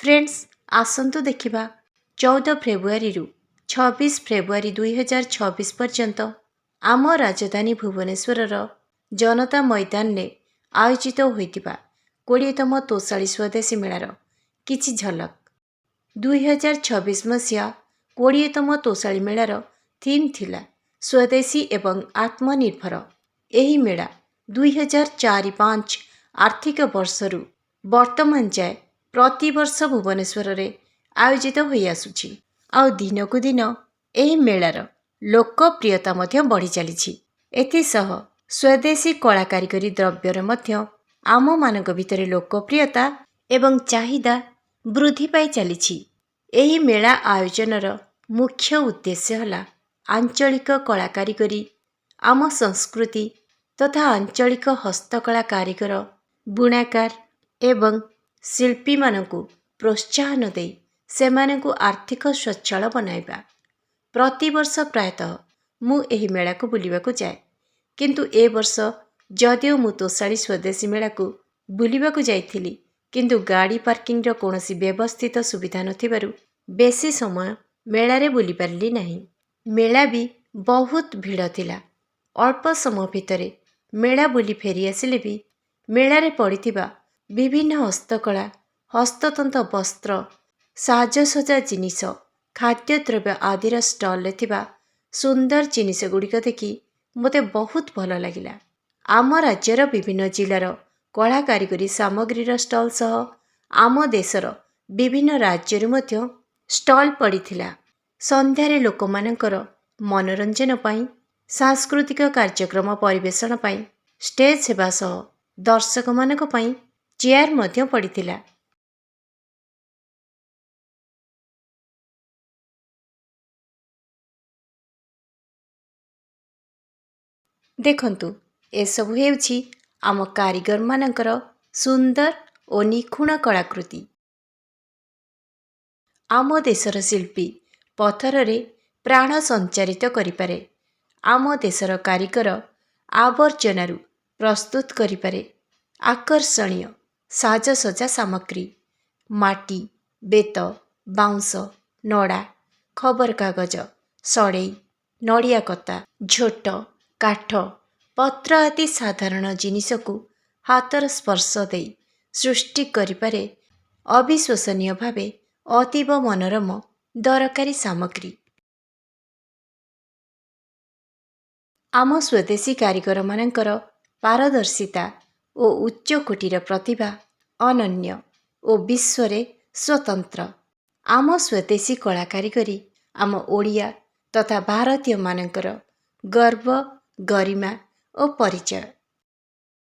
Friends आसंतु देखिबा 14 February रु 26 February 2026 पर्यंत आम राजधानी भुवनेश्वर जनता मैदान में आयोजित होइतिबा 20तम तोषाली स्वदेशी मेलार किछि झलक। 2026 मसीहा 20तम तोषाली मेलार थीम थिला स्वदेशी एवं आत्मनिर्भर। एही मेला 2004-5 आर्थिक वर्षरु वर्तमान जाए प्रति वर्ष भुवनेश्वर रे आयोजित होई आसुछि। आउ दिनकु दिन एही मेलार लोकप्रियता मध्य बढ़ी चलीछि। एथिसह स्वदेशी कला कारिगरी द्रव्यर मध्य आम मानक भितरे लोकप्रियता एवं चाहिदा वृद्धि पाई चलीछि। एही मेला आयोजनर मुख्य उद्देश्य हला आंचलिक कला कारिगरी, आम संस्कृति तथा आंचलिक हस्तकला कारीगर, बुणाकार एवं शिल्पी मानकु प्रोत्साहन दे सेमानकु आर्थिक स्वच्छल बनाइबा। प्रतिवर्ष प्रायतः मु एही मेला को बुलिबाकु जाए, किंतु ए वर्ष जदिओ मु तोषाली स्वदेशी मेला को बुलिबाकु जाइथिली, किंतु गाड़ी पार्किंग रो कोनोसी व्यवस्थित सुविधा नथिबारु बेसी समय मेला रे बुली पारली नाही। मेला भी बहुत भीड़ थिला। अल्प समय भितरे मेला बुली फेरी आसिले भी मेला रे पड़िथिबा विभिन्न हस्तकला, हस्ततंत वस्त्र, साजसजा जिनिस, खाद्यद्रव्य आदिर स्टल रे थिबा सुंदर जिनिस गुड़िक देखि मते बहुत भल लागिला। आम राज्यर विभिन्न जिलार कला कारिगरी सामग्रीर स्टल सह आम देशर विभिन्न राज्यरु मध्य स्टल पड़िथिला। संध्यारे लोकमानंकर मनोरंजन पाई सांस्कृतिक कार्यक्रम परिवेषण पाई स्टेज सेवा सह दर्शक मानक पाई चेयर मध्य पड़िथिला। देखंतु एसबु हेउछि आम कारीगर मानकर सुंदर और निखुण कलाकृति। आम देशर शिल्पी पथर रे प्राण संचारित करिपारे। आम देशर कारीगर आवर्जनारू प्रस्तुत करिपारे आकर्षणीय साजसजा सामग्री, माटी, बेत, बाउंस, नड़ा, खबर कागज, सड़ई, नड़िया कता, झोट, काठ, पत्र आदि साधारण जिनिस को हाथर स्पर्श दे सृष्टि करिपारे अविश्वसनीय भावे अतीव मनोरम दरकारी सामग्री। आम स्वदेशी कारीगर मानकर पारदर्शिता और उच्च कोटीर प्रतिभा अनन्य और विश्वरे स्वतंत्र। आम स्वदेशी कला कारिगरी आम ओडिया तथा भारतीय मानकर गर्व, गरिमा और परिचय।